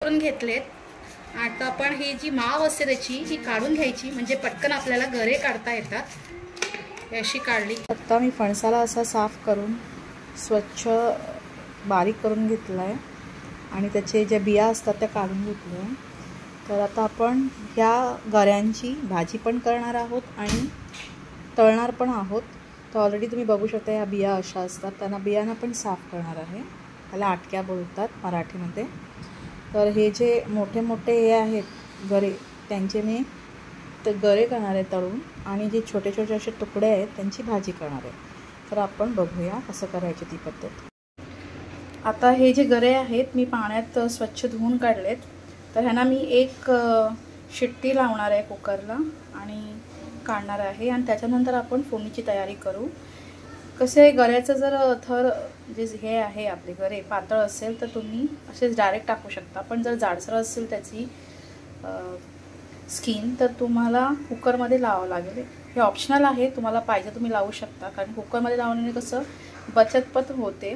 करून घेतलेत। आता आपण ही जी माव असते त्याची ही काढून घ्यायची, म्हणजे पटकन आपल्याला गरे काढता येतात। अशी काढली। आता मी फणसाला असा साफ करून स्वच्छ बारीक करून घेतला आहे आणि त्याचे ज्या बिया असतात त्या काढून घेतल्या। तर आता आपण ह्या गऱ्यांची भाजी पण करणार आहोत आणि तळणार पण आहोत। तर ऑलरेडी तुम्ही बघू शकता ह्या बिया अशा असतात, त्यांना बियांना पण साफ करणार आहे। त्याला आटक्या बोलतात मराठीमध्ये। तर हे जे मोठे मोठे हे आहेत गरे, त्यांचे मी ते गरे करणार आहे तळून, आणि जे छोटे छोटे असे तुकडे आहेत त्यांची भाजी करणार आहे। तर आपण बघूया कसं करायची ती पद्धत। आता हे जे गरे आहेत मी पाण्यात स्वच्छ धुवून काढलेत। तर ह्यांना मी एक शिट्टी लावणार आहे कुकरला आणि काढणार आहे, आणि त्याच्यानंतर आपण फोडणीची तयारी करू। कसं आहे, गऱ्याचं जर थर जे हे आहे आपले गरे पातळ असेल तर तुम्ही असेच डायरेक्ट टाकू शकता, पण जर जाडसर असेल त्याची स्किन तर तुम्हाला कुकरमध्ये लावावं लागेल। हे ऑप्शनल आहे, तुम्हाला पाहिजे तुम्ही लावू शकता, कारण कुकरमध्ये लावण्याने कसं बचतपट होते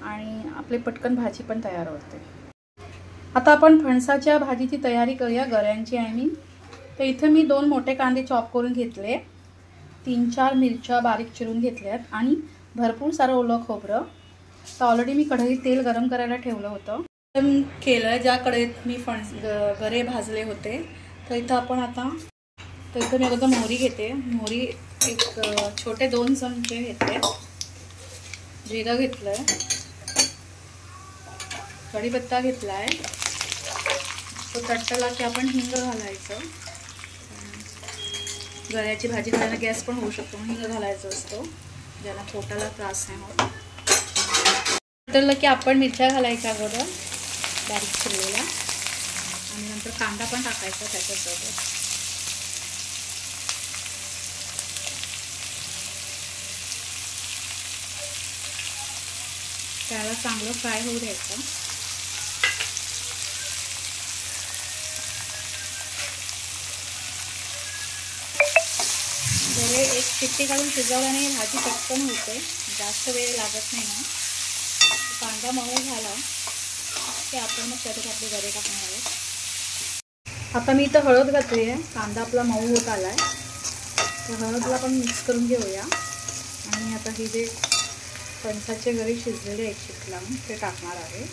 आणि आपली पटकन भाजी पण तयार होते। आता आपण फणसाच्या भाजीची तयारी करूया, गऱ्यांची आय मीन। तर इथे मी 2 मोठे कांदे चॉप करून घेतले, 3-4 मिरच्या बारीक चिरून घेतल्यात आणि भरपूर सारं ओलं खोबरं। तर ऑलरेडी मी कढईत तेल गरम करायला ठेवलं होतं, केलं ज्या कढईत मी गरे भाजले होते। तर इथं आपण आता इथं मी अगोदर मोहरी घेते। मोहरी एक छोटे 2 चमचे घेतले, जिरं घेतलंय, कढीपत्ता घेतलाय। तो तडतडला की आपण हिंग घालायचं। गऱ्याची भाजी करायला गॅस पण होऊ शकतो, हिंग घालायचं असतो, ज्याला पोटाला त्रास नाही होत। तडतडलं की आपण मिरच्या घालायच्या अगोदर बारीक चिरलेल्या, आणि नंतर कांदा पण टाकायचा त्याच्यासोबत। त्याला चांगलं फ्राय होऊ द्यायचं। गरे एक शिट्टी काढून शिजवल्याने भाजी पटकन होते, जास्त वेळ लागत नाही ना। कांदा मऊ झाला की आपण मग त्याच्यात आपले गरे टाकणार आहोत। आता मी इथं हळद घातली आहे, कांदा आपला मऊ होत आला आहे, तर हळदला पण मिक्स करून घेऊया। आणि आता हे जे फणसाचे गरे शिजलेले एक शिट्टी लावून ते टाकणार आहे।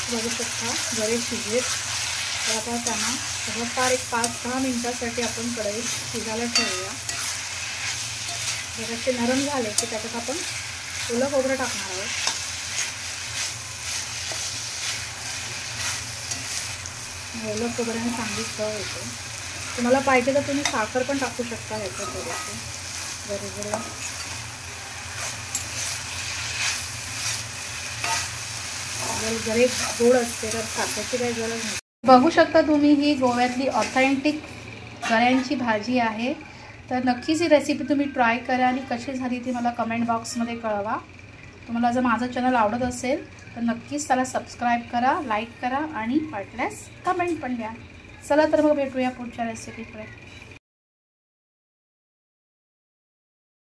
बघू शकता गरे शिजलेत। तर आता त्यांना जवळपास एक 5-6 मिनिटांसाठी आपण कढईत शिजायला ठेवूया। जरासे नरम झाले की त्याच्यात आपण ओलं खोबरं टाकणार आहोत। ओलं खोबऱ्याने चांगली चव येते। तुम्हाला पाहिजे तर तुम्ही साखर पण टाकू शकता ह्याच्यात थोडीशी, बरोबर। गरे गोड असते तर साखरेची काही गरज नाही। बघू शकता तुम्ही ही गोव्यातली ऑथेंटिक गऱ्यांची भाजी आहे। तर नक्कीच ही रेसिपी तुम्ही ट्राय करा आणि कशी झाली ती मला कमेंट बॉक्समध्ये कळवा। तुम्हाला जर माझं चॅनल आवडत असेल तर नक्कीच त्याला सबस्क्राईब करा, लाईक करा आणि वाटल्यास कमेंट पण द्या। चला तर मग भेटूया पुढच्या रेसिपीकडे।